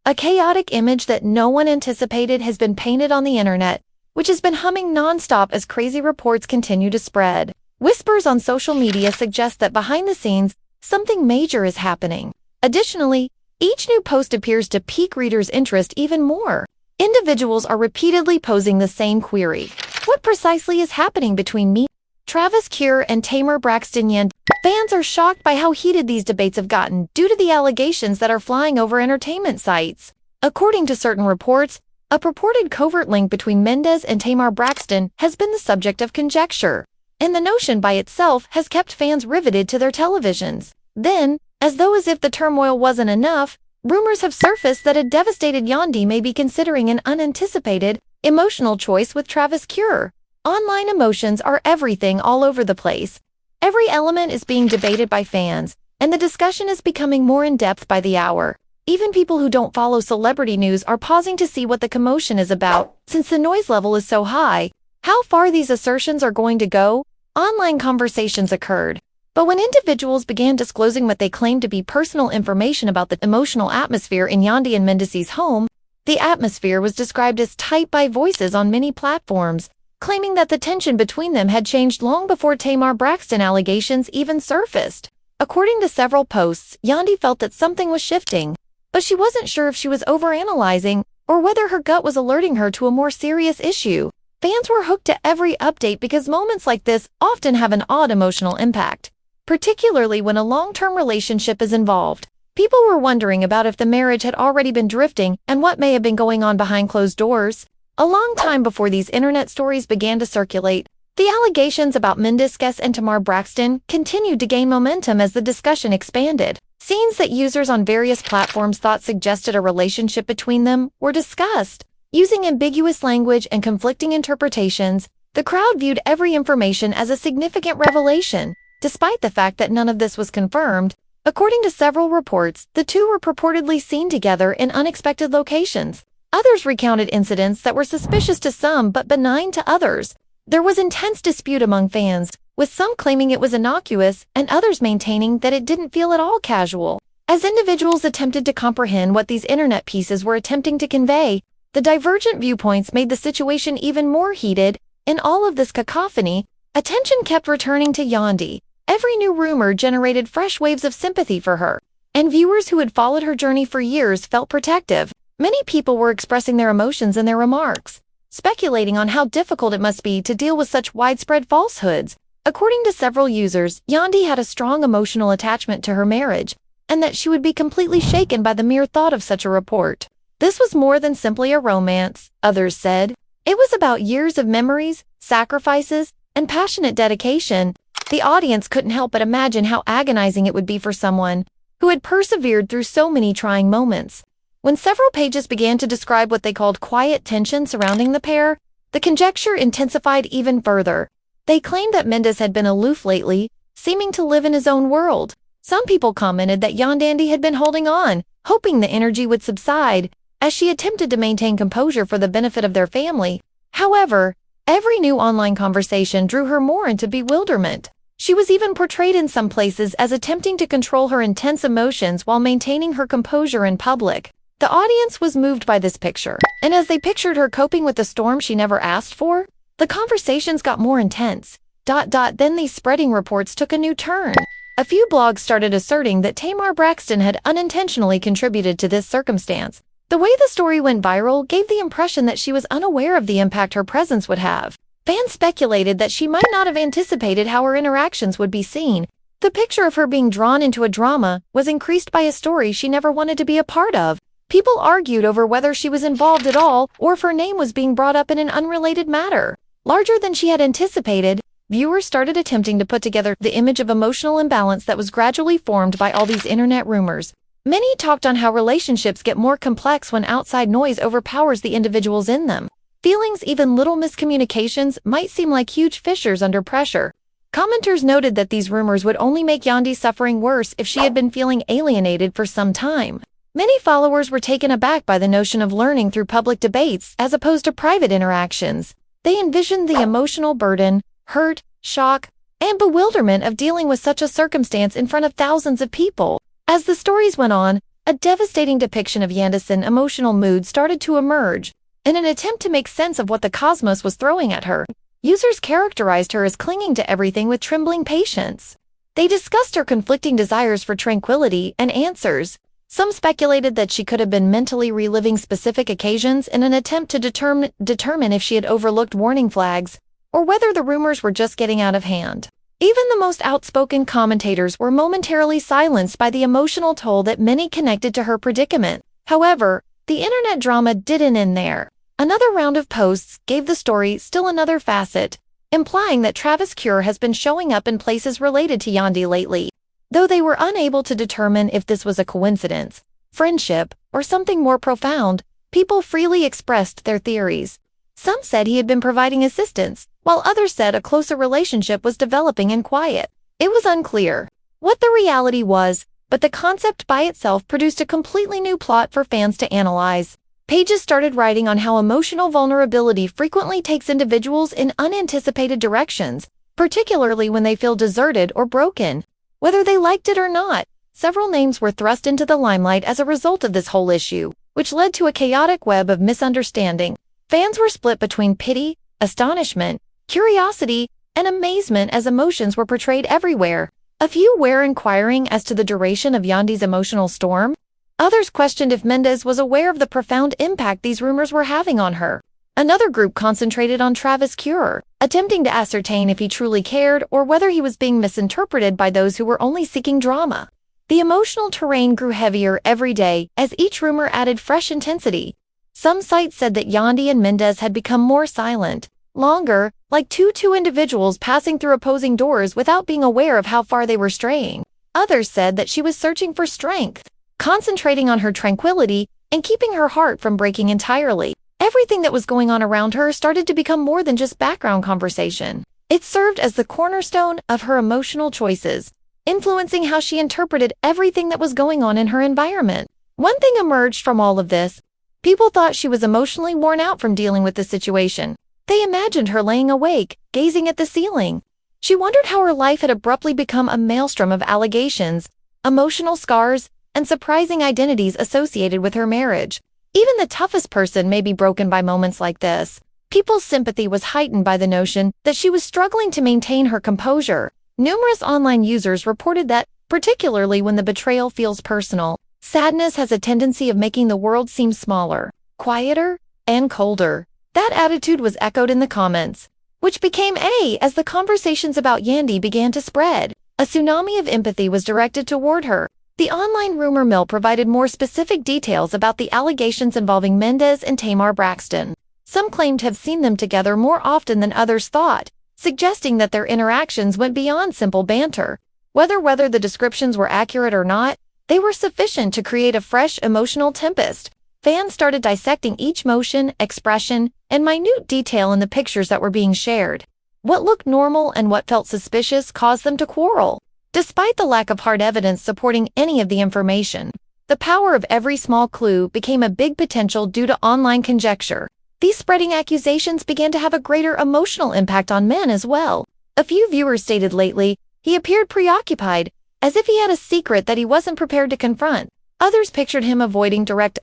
A chaotic image that no one anticipated has been painted on the internet, which has been humming nonstop as crazy reports continue to spread. Whispers on social media suggest that behind the scenes, something major is happening. Additionally, each new post appears to pique readers' interest even more. Individuals are repeatedly posing the same query. What precisely is happening between me, Travis Kure, and Tamar Braxton Yandy? Fans are shocked by how heated these debates have gotten due to the allegations that are flying over entertainment sites. According to certain reports, a purported covert link between Mendeecees and Tamar Braxton has been the subject of conjecture, and the notion by itself has kept fans riveted to their televisions. Then, as if the turmoil wasn't enough, rumors have surfaced that a devastated Yandi may be considering an unanticipated, emotional choice with Travis Kure. Online emotions are everything all over the place. Every element is being debated by fans, and the discussion is becoming more in-depth by the hour. Even people who don't follow celebrity news are pausing to see what the commotion is about, since the noise level is so high. How far these assertions are going to go? Online conversations occurred. But when individuals began disclosing what they claimed to be personal information about the emotional atmosphere in Yandi and Mendeecees' home, the atmosphere was described as tight by voices on many platforms, claiming that the tension between them had changed long before Tamar Braxton allegations even surfaced. According to several posts, Yandi felt that something was shifting, but she wasn't sure if she was overanalyzing or whether her gut was alerting her to a more serious issue. Fans were hooked to every update because moments like this often have an odd emotional impact, particularly when a long-term relationship is involved. People were wondering about if the marriage had already been drifting and what may have been going on behind closed doors. A long time before these internet stories began to circulate, the allegations about Mendeecees and Tamar Braxton continued to gain momentum as the discussion expanded. Scenes that users on various platforms thought suggested a relationship between them were discussed. Using ambiguous language and conflicting interpretations, the crowd viewed every information as a significant revelation, despite the fact that none of this was confirmed. According to several reports, the two were purportedly seen together in unexpected locations. Others recounted incidents that were suspicious to some but benign to others. There was intense dispute among fans, with some claiming it was innocuous and others maintaining that it didn't feel at all casual. As individuals attempted to comprehend what these internet pieces were attempting to convey, the divergent viewpoints made the situation even more heated. In all of this cacophony, attention kept returning to Yandi. Every new rumor generated fresh waves of sympathy for her, and viewers who had followed her journey for years felt protective. Many people were expressing their emotions in their remarks, speculating on how difficult it must be to deal with such widespread falsehoods. According to several users, Yandi had a strong emotional attachment to her marriage, and that she would be completely shaken by the mere thought of such a report. This was more than simply a romance, others said. It was about years of memories, sacrifices, and passionate dedication. The audience couldn't help but imagine how agonizing it would be for someone who had persevered through so many trying moments. When several pages began to describe what they called quiet tension surrounding the pair, the conjecture intensified even further. They claimed that Mendeecees had been aloof lately, seeming to live in his own world. Some people commented that Yandi had been holding on, hoping the energy would subside, as she attempted to maintain composure for the benefit of their family. However, every new online conversation drew her more into bewilderment. She was even portrayed in some places as attempting to control her intense emotions while maintaining her composure in public. The audience was moved by this picture, and as they pictured her coping with the storm she never asked for, the conversations got more intense. Then these spreading reports took a new turn. A few blogs started asserting that Tamar Braxton had unintentionally contributed to this circumstance. The way the story went viral gave the impression that she was unaware of the impact her presence would have. Fans speculated that she might not have anticipated how her interactions would be seen. The picture of her being drawn into a drama was increased by a story she never wanted to be a part of. People argued over whether she was involved at all or if her name was being brought up in an unrelated matter. Larger than she had anticipated, viewers started attempting to put together the image of emotional imbalance that was gradually formed by all these internet rumors. Many talked on how relationships get more complex when outside noise overpowers the individuals in them. Feelings, even little miscommunications, might seem like huge fissures under pressure. Commenters noted that these rumors would only make Yandy's suffering worse if she had been feeling alienated for some time. Many followers were taken aback by the notion of learning through public debates as opposed to private interactions. They envisioned the emotional burden, hurt, shock, and bewilderment of dealing with such a circumstance in front of thousands of people. As the stories went on, a devastating depiction of Yandy's emotional mood started to emerge. In an attempt to make sense of what the cosmos was throwing at her, users characterized her as clinging to everything with trembling patience. They discussed her conflicting desires for tranquility and answers. Some speculated that she could have been mentally reliving specific occasions in an attempt to determine if she had overlooked warning flags, or whether the rumors were just getting out of hand. Even the most outspoken commentators were momentarily silenced by the emotional toll that many connected to her predicament. However, the internet drama didn't end there. Another round of posts gave the story still another facet, implying that Travis Cure has been showing up in places related to Yandi lately. Though they were unable to determine if this was a coincidence, friendship, or something more profound, people freely expressed their theories. Some said he had been providing assistance, while others said a closer relationship was developing in quiet. It was unclear what the reality was, but the concept by itself produced a completely new plot for fans to analyze. Pages started writing on how emotional vulnerability frequently takes individuals in unanticipated directions, particularly when they feel deserted or broken. Whether they liked it or not, several names were thrust into the limelight as a result of this whole issue, which led to a chaotic web of misunderstanding. Fans were split between pity, astonishment, curiosity, and amazement as emotions were portrayed everywhere. A few were inquiring as to the duration of Yandy's emotional storm. Others questioned if Mendeecees was aware of the profound impact these rumors were having on her. Another group concentrated on Travis Cure, attempting to ascertain if he truly cared or whether he was being misinterpreted by those who were only seeking drama. The emotional terrain grew heavier every day as each rumor added fresh intensity. Some sites said that Yandi and Mendeecees had become more silent, longer, like two individuals passing through opposing doors without being aware of how far they were straying. Others said that she was searching for strength, concentrating on her tranquility and keeping her heart from breaking entirely. Everything that was going on around her started to become more than just background conversation. It served as the cornerstone of her emotional choices, influencing how she interpreted everything that was going on in her environment. One thing emerged from all of this. People thought she was emotionally worn out from dealing with the situation. They imagined her laying awake, gazing at the ceiling. She wondered how her life had abruptly become a maelstrom of allegations, emotional scars, and surprising identities associated with her marriage. Even the toughest person may be broken by moments like this. People's sympathy was heightened by the notion that she was struggling to maintain her composure. Numerous online users reported that, particularly when the betrayal feels personal, sadness has a tendency of making the world seem smaller, quieter, and colder. That attitude was echoed in the comments, which became as the conversations about Yandi began to spread. A tsunami of empathy was directed toward her. The online rumor mill provided more specific details about the allegations involving Mendeecees and Tamar Braxton. Some claimed to have seen them together more often than others thought, suggesting that their interactions went beyond simple banter. Whether the descriptions were accurate or not, they were sufficient to create a fresh emotional tempest. Fans started dissecting each motion, expression, and minute detail in the pictures that were being shared. What looked normal and what felt suspicious caused them to quarrel. Despite the lack of hard evidence supporting any of the information, the power of every small clue became a big potential due to online conjecture. These spreading accusations began to have a greater emotional impact on men as well. A few viewers stated lately, he appeared preoccupied, as if he had a secret that he wasn't prepared to confront. Others pictured him avoiding direct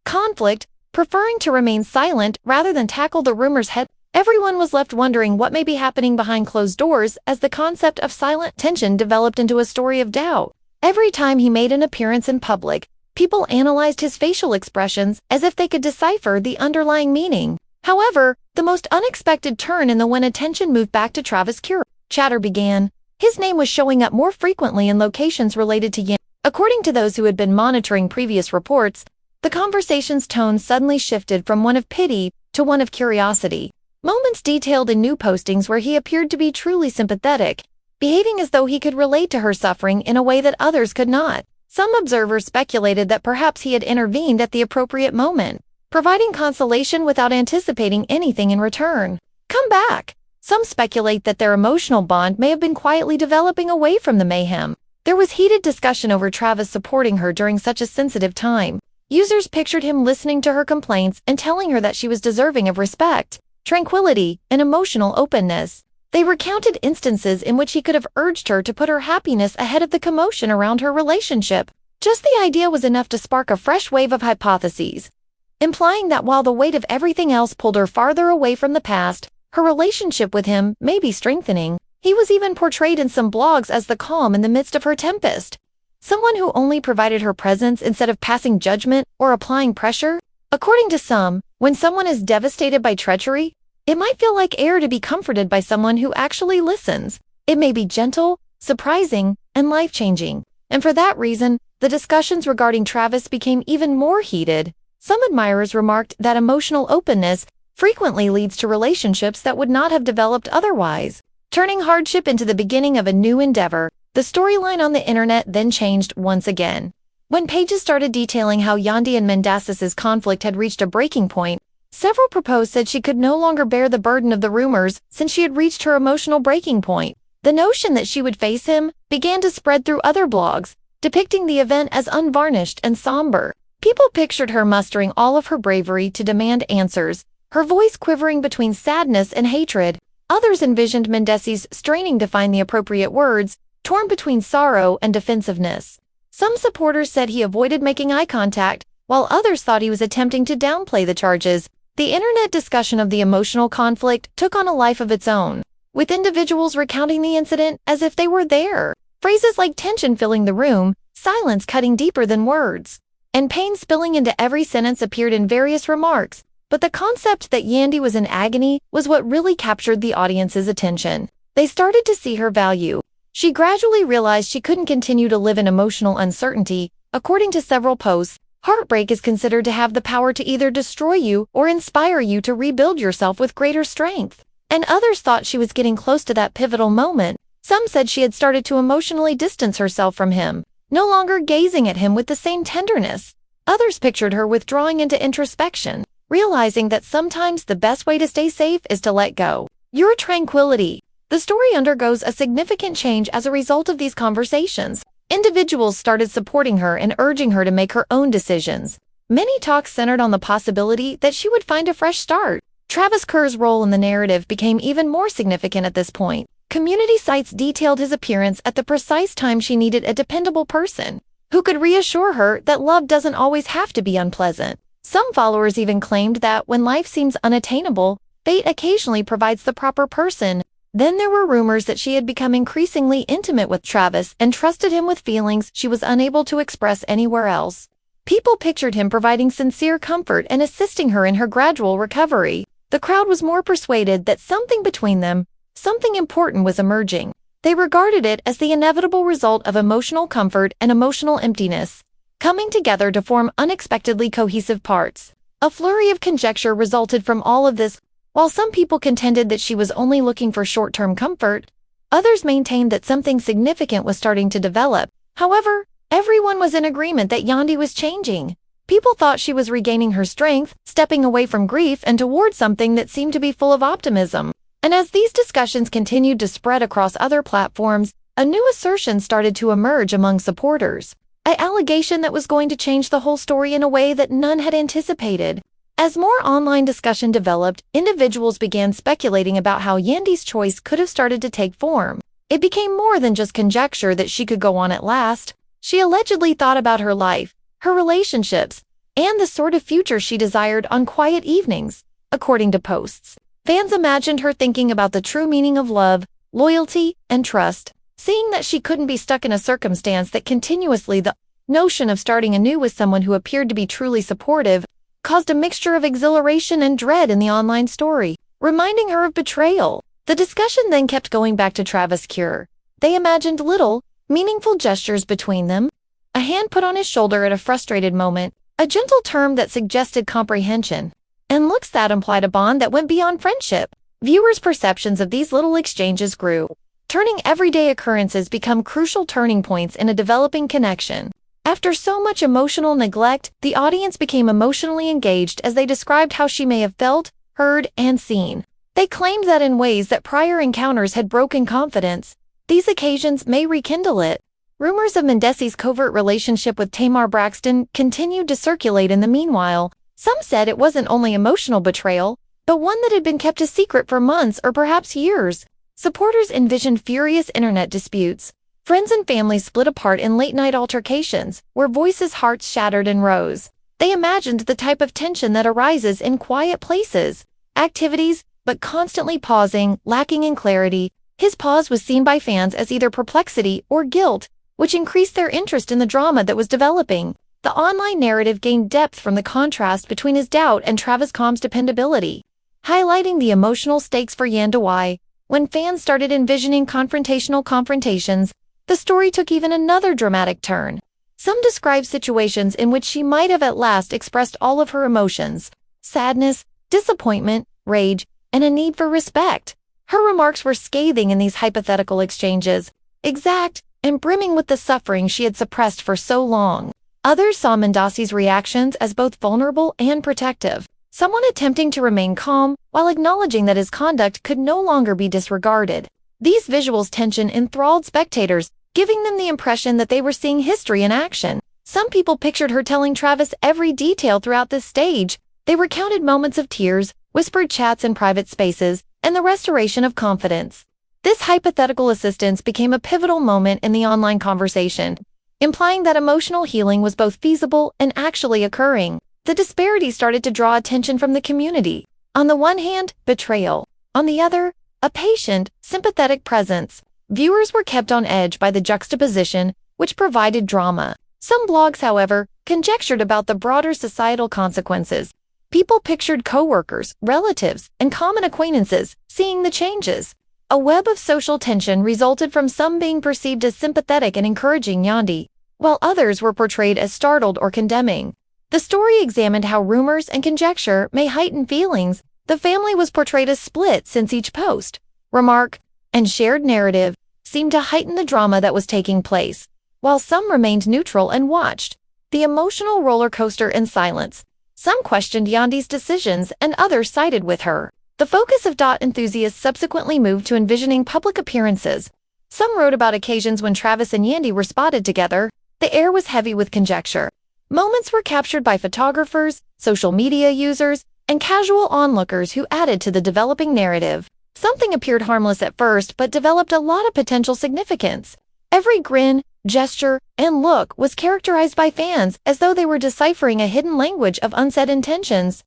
conflict, preferring to remain silent rather than tackle the rumors head. Everyone was left wondering what may be happening behind closed doors as the concept of silent tension developed into a story of doubt. Every time he made an appearance in public, people analyzed his facial expressions as if they could decipher the underlying meaning. However, the most unexpected turn in when attention moved back to Travis Cure. Chatter began. His name was showing up more frequently in locations related to Yandy. According to those who had been monitoring previous reports, the conversation's tone suddenly shifted from one of pity to one of curiosity. Moments detailed in new postings where he appeared to be truly sympathetic, behaving as though he could relate to her suffering in a way that others could not. Some observers speculated that perhaps he had intervened at the appropriate moment, providing consolation without anticipating anything in return. Come back. Some speculate that their emotional bond may have been quietly developing away from the mayhem. There was heated discussion over Travis supporting her during such a sensitive time. Users pictured him listening to her complaints and telling her that she was deserving of respect, tranquility, and emotional openness. They recounted instances in which he could have urged her to put her happiness ahead of the commotion around her relationship. Just the idea was enough to spark a fresh wave of hypotheses, implying that while the weight of everything else pulled her farther away from the past, her relationship with him may be strengthening. He was even portrayed in some blogs as the calm in the midst of her tempest, someone who only provided her presence instead of passing judgment or applying pressure. According to some, when someone is devastated by treachery, it might feel like air to be comforted by someone who actually listens. It may be gentle, surprising, and life-changing. And for that reason, the discussions regarding Travis became even more heated. Some admirers remarked that emotional openness frequently leads to relationships that would not have developed otherwise, turning hardship into the beginning of a new endeavor. The storyline on the internet then changed once again. When pages started detailing how Yandi and Mendeecees' conflict had reached a breaking point, several proposed said she could no longer bear the burden of the rumors since she had reached her emotional breaking point. The notion that she would face him began to spread through other blogs, depicting the event as unvarnished and somber. People pictured her mustering all of her bravery to demand answers, her voice quivering between sadness and hatred. Others envisioned Mendeecees straining to find the appropriate words, torn between sorrow and defensiveness. Some supporters said he avoided making eye contact, while others thought he was attempting to downplay the charges. The internet discussion of the emotional conflict took on a life of its own, with individuals recounting the incident as if they were there. Phrases like tension filling the room, silence cutting deeper than words, and pain spilling into every sentence appeared in various remarks. But the concept that Yandy was in agony was what really captured the audience's attention. They started to see her value. She gradually realized she couldn't continue to live in emotional uncertainty. According to several posts, heartbreak is considered to have the power to either destroy you or inspire you to rebuild yourself with greater strength. And others thought she was getting close to that pivotal moment. Some said she had started to emotionally distance herself from him, no longer gazing at him with the same tenderness. Others pictured her withdrawing into introspection, realizing that sometimes the best way to stay safe is to let go. Your tranquility. The story undergoes a significant change as a result of these conversations. Individuals started supporting her and urging her to make her own decisions. Many talks centered on the possibility that she would find a fresh start. Travis Kerr's role in the narrative became even more significant at this point. Community sites detailed his appearance at the precise time she needed a dependable person who could reassure her that love doesn't always have to be unpleasant. Some followers even claimed that when life seems unattainable, fate occasionally provides the proper person. Then there were rumors that she had become increasingly intimate with Travis and trusted him with feelings she was unable to express anywhere else. People pictured him providing sincere comfort and assisting her in her gradual recovery. The crowd was more persuaded that something between them, something important was emerging. They regarded it as the inevitable result of emotional comfort and emotional emptiness, coming together to form unexpectedly cohesive parts. A flurry of conjecture resulted from all of this. While some people contended that she was only looking for short-term comfort, others maintained that something significant was starting to develop. However, everyone was in agreement that Yandi was changing. People thought she was regaining her strength, stepping away from grief and towards something that seemed to be full of optimism. And as these discussions continued to spread across other platforms, a new assertion started to emerge among supporters. An allegation that was going to change the whole story in a way that none had anticipated. As more online discussion developed, individuals began speculating about how Yandy's choice could have started to take form. It became more than just conjecture that she could go on at last. She allegedly thought about her life, her relationships, and the sort of future she desired on quiet evenings. According to posts, fans imagined her thinking about the true meaning of love, loyalty, and trust. Seeing that she couldn't be stuck in a circumstance that continuously the notion of starting anew with someone who appeared to be truly supportive caused a mixture of exhilaration and dread in the online story, reminding her of betrayal. The discussion then kept going back to Travis Kerr. They imagined little, meaningful gestures between them, a hand put on his shoulder at a frustrated moment, a gentle term that suggested comprehension, and looks that implied a bond that went beyond friendship. Viewers' perceptions of these little exchanges grew, turning everyday occurrences become crucial turning points in a developing connection. After so much emotional neglect, the audience became emotionally engaged as they described how she may have felt, heard, and seen. They claimed that in ways that prior encounters had broken confidence, these occasions may rekindle it. Rumors of Mendeecees' covert relationship with Tamar Braxton continued to circulate in the meanwhile. Some said it wasn't only emotional betrayal, but one that had been kept a secret for months or perhaps years. Supporters envisioned furious internet disputes. Friends and family split apart in late-night altercations, where voices' hearts shattered and rose. They imagined the type of tension that arises in quiet places, activities, but constantly pausing, lacking in clarity. His pause was seen by fans as either perplexity or guilt, which increased their interest in the drama that was developing. The online narrative gained depth from the contrast between his doubt and Travis Kalm's dependability, highlighting the emotional stakes for Yandy. When fans started envisioning confrontations, the story took even another dramatic turn. Some describe situations in which she might have at last expressed all of her emotions: sadness, disappointment, rage, and a need for respect. Her remarks were scathing in these hypothetical exchanges, exact and brimming with the suffering she had suppressed for so long. Others saw Mendeecees' reactions as both vulnerable and protective, someone attempting to remain calm while acknowledging that his conduct could no longer be disregarded. These visuals' tension enthralled spectators, giving them the impression that they were seeing history in action. Some people pictured her telling Travis every detail throughout this stage. They recounted moments of tears, whispered chats in private spaces, and the restoration of confidence. This hypothetical assistance became a pivotal moment in the online conversation, implying that emotional healing was both feasible and actually occurring. The disparity started to draw attention from the community. On the one hand, betrayal. On the other, a patient, sympathetic presence. Viewers were kept on edge by the juxtaposition, which provided drama. Some blogs, however, conjectured about the broader societal consequences. People pictured coworkers, relatives, and common acquaintances seeing the changes. A web of social tension resulted from some being perceived as sympathetic and encouraging Yandi, while others were portrayed as startled or condemning. The story examined how rumors and conjecture may heighten feelings. The family was portrayed as split since each post, remark, and shared narrative seemed to heighten the drama that was taking place, while some remained neutral and watched the emotional roller coaster in silence. Some questioned Yandy's decisions and others sided with her. The focus of enthusiasts subsequently moved to envisioning public appearances. Some wrote about occasions when Travis and Yandy were spotted together. The air was heavy with conjecture. Moments were captured by photographers, social media users, and casual onlookers who added to the developing narrative. Something appeared harmless at first but developed a lot of potential significance. Every grin, gesture, and look was characterized by fans as though they were deciphering a hidden language of unsaid intentions.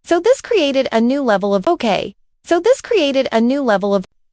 So this created a new level of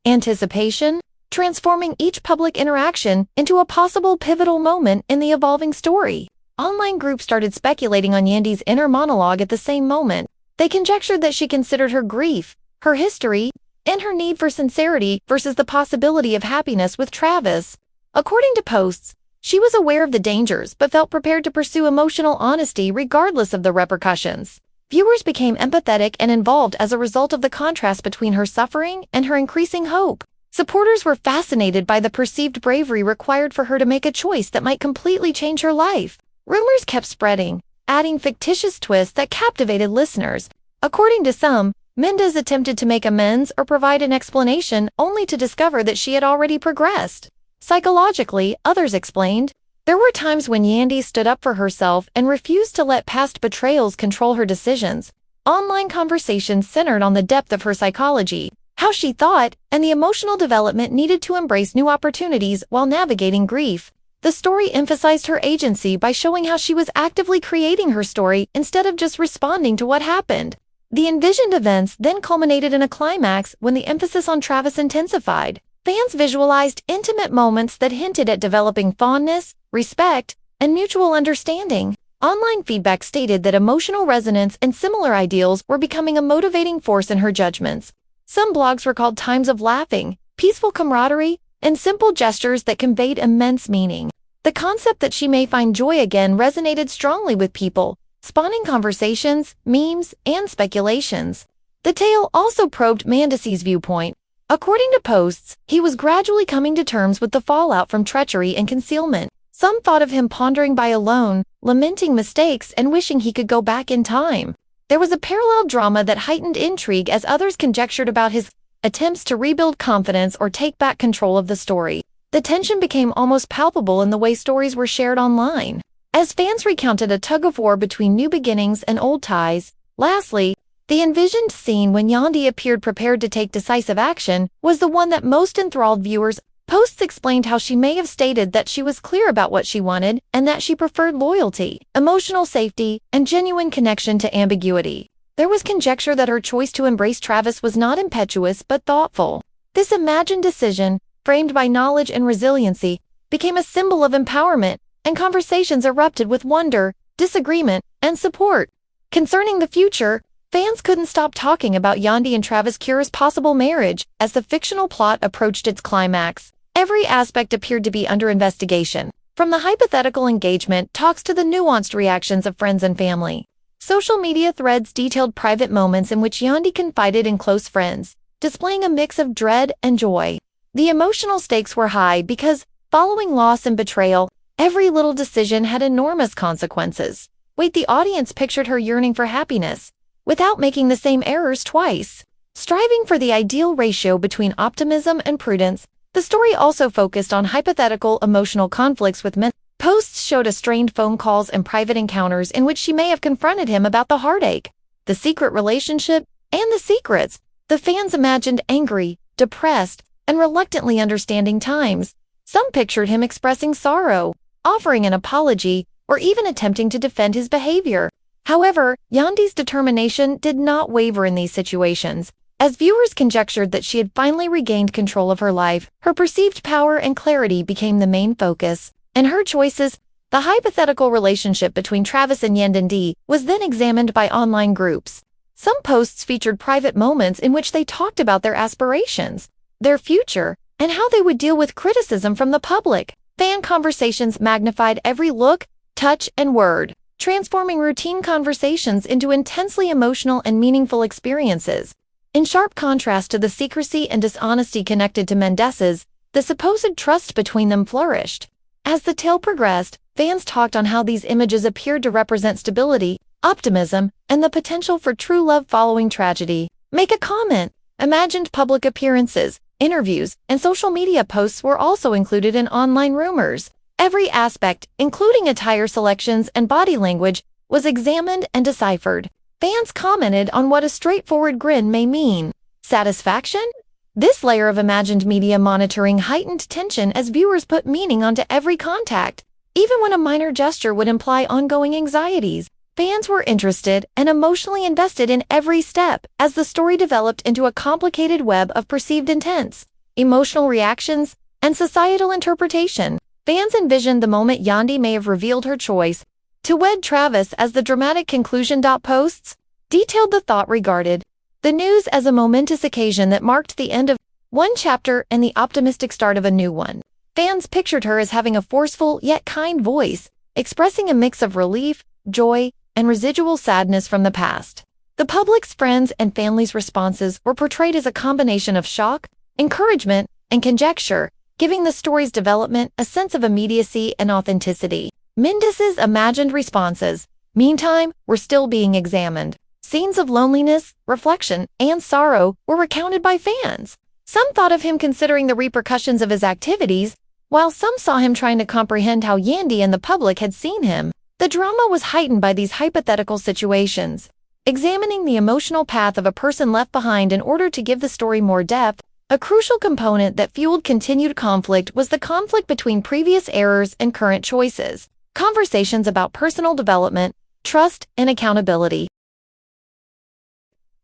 anticipation, transforming each public interaction into a possible pivotal moment in the evolving story. Online groups started speculating on Yandy's inner monologue at the same moment. They conjectured that she considered her grief, her history, and her need for sincerity versus the possibility of happiness with Travis. According to posts, she was aware of the dangers but felt prepared to pursue emotional honesty regardless of the repercussions. Viewers became empathetic and involved as a result of the contrast between her suffering and her increasing hope. Supporters were fascinated by the perceived bravery required for her to make a choice that might completely change her life. Rumors kept spreading, adding fictitious twists that captivated listeners. According to some, Mendeecees attempted to make amends or provide an explanation only to discover that she had already progressed. Psychologically, others explained, there were times when Yandy stood up for herself and refused to let past betrayals control her decisions. Online conversations centered on the depth of her psychology, how she thought, and the emotional development needed to embrace new opportunities while navigating grief. The story emphasized her agency by showing how she was actively creating her story instead of just responding to what happened. The envisioned events then culminated in a climax when the emphasis on Travis intensified. Fans visualized intimate moments that hinted at developing fondness, respect, and mutual understanding. Online feedback stated that emotional resonance and similar ideals were becoming a motivating force in her judgments. Some blogs recalled times of laughing, peaceful camaraderie, and simple gestures that conveyed immense meaning. The concept that she may find joy again resonated strongly with people, spawning conversations, memes, and speculations. The tale also probed Mendeecees' viewpoint. According to posts, he was gradually coming to terms with the fallout from treachery and concealment. Some thought of him pondering by alone, lamenting mistakes and wishing he could go back in time. There was a parallel drama that heightened intrigue as others conjectured about his attempts to rebuild confidence or take back control of the story. The tension became almost palpable in the way stories were shared online, as fans recounted a tug-of-war between new beginnings and old ties. Lastly, The envisioned scene when Yandi appeared prepared to take decisive action was the one that most enthralled viewers. Posts explained how she may have stated that she was clear about what she wanted and that she preferred loyalty, emotional safety, and genuine connection to ambiguity. There was conjecture that her choice to embrace Travis was not impetuous but thoughtful. This imagined decision, framed by knowledge and resiliency, became a symbol of empowerment, and conversations erupted with wonder, disagreement, and support. Concerning the future, fans couldn't stop talking about Yandi and Travis Cure's possible marriage as the fictional plot approached its climax. Every aspect appeared to be under investigation, from the hypothetical engagement talks to the nuanced reactions of friends and family. Social media threads detailed private moments in which Yandi confided in close friends, displaying a mix of dread and joy. The emotional stakes were high because, following loss and betrayal, every little decision had enormous consequences. The audience pictured her yearning for happiness, without making the same errors twice. Striving for the ideal ratio between optimism and prudence, the story also focused on hypothetical emotional conflicts with men. Posts showed strained phone calls and private encounters in which she may have confronted him about the heartache, the secret relationship, and the secrets. The fans imagined angry, depressed, and reluctantly understanding times. Some pictured him expressing sorrow, offering an apology, or even attempting to defend his behavior. However, Yandi's determination did not waver in these situations. As viewers conjectured that she had finally regained control of her life, her perceived power and clarity became the main focus. In her choices, the hypothetical relationship between Travis and Yandy was then examined by online groups. Some posts featured private moments in which they talked about their aspirations, their future, and how they would deal with criticism from the public. Fan conversations magnified every look, touch, and word, transforming routine conversations into intensely emotional and meaningful experiences. In sharp contrast to the secrecy and dishonesty connected to Mendeecees, the supposed trust between them flourished. As the tale progressed, fans talked on how these images appeared to represent stability, optimism, and the potential for true love following tragedy. Make a comment. Imagined public appearances, interviews, and social media posts were also included in online rumors. Every aspect, including attire selections and body language, was examined and deciphered. Fans commented on what a straightforward grin may mean. Satisfaction? This layer of imagined media monitoring heightened tension as viewers put meaning onto every contact. Even when a minor gesture would imply ongoing anxieties, fans were interested and emotionally invested in every step as the story developed into a complicated web of perceived intents, emotional reactions, and societal interpretation. Fans envisioned the moment Yandi may have revealed her choice to wed Travis as the dramatic conclusion. Posts detailed the thought regarded the news as a momentous occasion that marked the end of one chapter and the optimistic start of a new one. Fans pictured her as having a forceful yet kind voice, expressing a mix of relief, joy, and residual sadness from the past. The public's friends and family's responses were portrayed as a combination of shock, encouragement, and conjecture, giving the story's development a sense of immediacy and authenticity. Mendeecees' imagined responses, meantime, were still being examined. Scenes of loneliness, reflection, and sorrow were recounted by fans. Some thought of him considering the repercussions of his activities, while some saw him trying to comprehend how Yandy and the public had seen him. The drama was heightened by these hypothetical situations. Examining the emotional path of a person left behind in order to give the story more depth, a crucial component that fueled continued conflict was the conflict between previous errors and current choices. Conversations about personal development, trust, and accountability.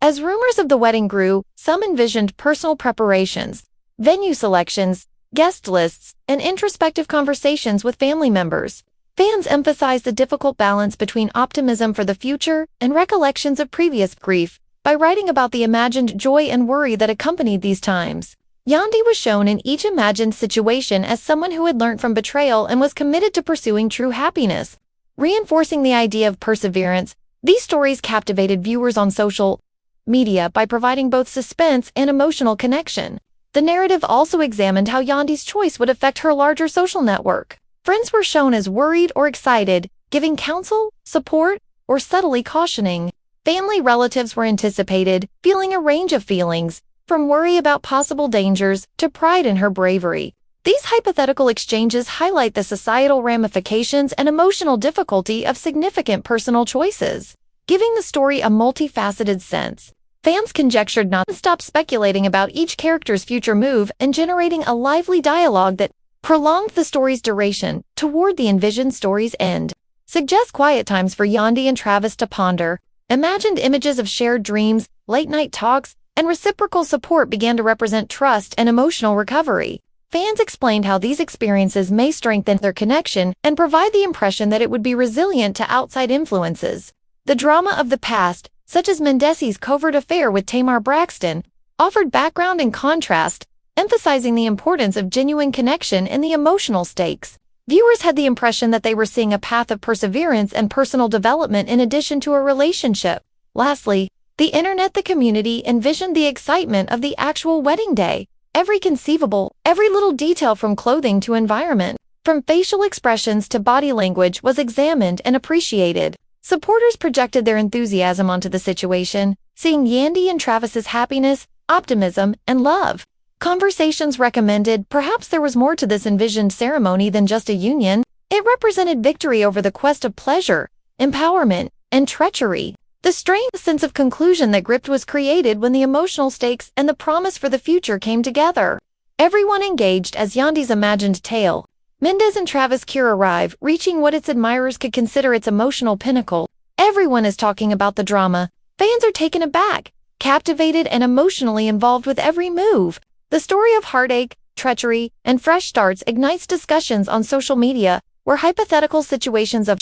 As rumors of the wedding grew, some envisioned personal preparations, venue selections, guest lists, and introspective conversations with family members. Fans emphasized the difficult balance between optimism for the future and recollections of previous grief by writing about the imagined joy and worry that accompanied these times. Yandi was shown in each imagined situation as someone who had learned from betrayal and was committed to pursuing true happiness. Reinforcing the idea of perseverance, these stories captivated viewers on social media by providing both suspense and emotional connection. The narrative also examined how Yandy's choice would affect her larger social network. Friends were shown as worried or excited, giving counsel, support, or subtly cautioning. Family relatives were anticipated, feeling a range of feelings, from worry about possible dangers to pride in her bravery. These hypothetical exchanges highlight the societal ramifications and emotional difficulty of significant personal choices. giving the story a multifaceted sense. Fans conjectured non-stop speculating about each character's future move and generating a lively dialogue that prolonged the story's duration toward the envisioned story's end. Suggest quiet times for Yandi and Travis to ponder. Imagined images of shared dreams, late-night talks, and reciprocal support began to represent trust and emotional recovery. Fans explained how these experiences may strengthen their connection and provide the impression that it would be resilient to outside influences. The drama of the past, such as Mendeecees' covert affair with Tamar Braxton, offered background and contrast, emphasizing the importance of genuine connection and the emotional stakes. Viewers had the impression that they were seeing a path of perseverance and personal development in addition to a relationship. Lastly, the community envisioned the excitement of the actual wedding day. Every little detail from clothing to environment, from facial expressions to body language was examined and appreciated. Supporters projected their enthusiasm onto the situation, seeing Yandy and Travis's happiness, optimism, and love. Conversations recommended perhaps there was more to this envisioned ceremony than just a union. It represented victory over the quest of pleasure, empowerment, and treachery. The strange sense of conclusion that gripped was created when the emotional stakes and the promise for the future came together. Everyone engaged as Yandy's imagined tale. Mendeecees and Travis cure arrive, reaching what its admirers could consider its emotional pinnacle. Everyone is talking about the drama. Fans are taken aback, captivated, and emotionally involved with every move. The story of heartache, treachery, and fresh starts ignites discussions on social media, where hypothetical situations of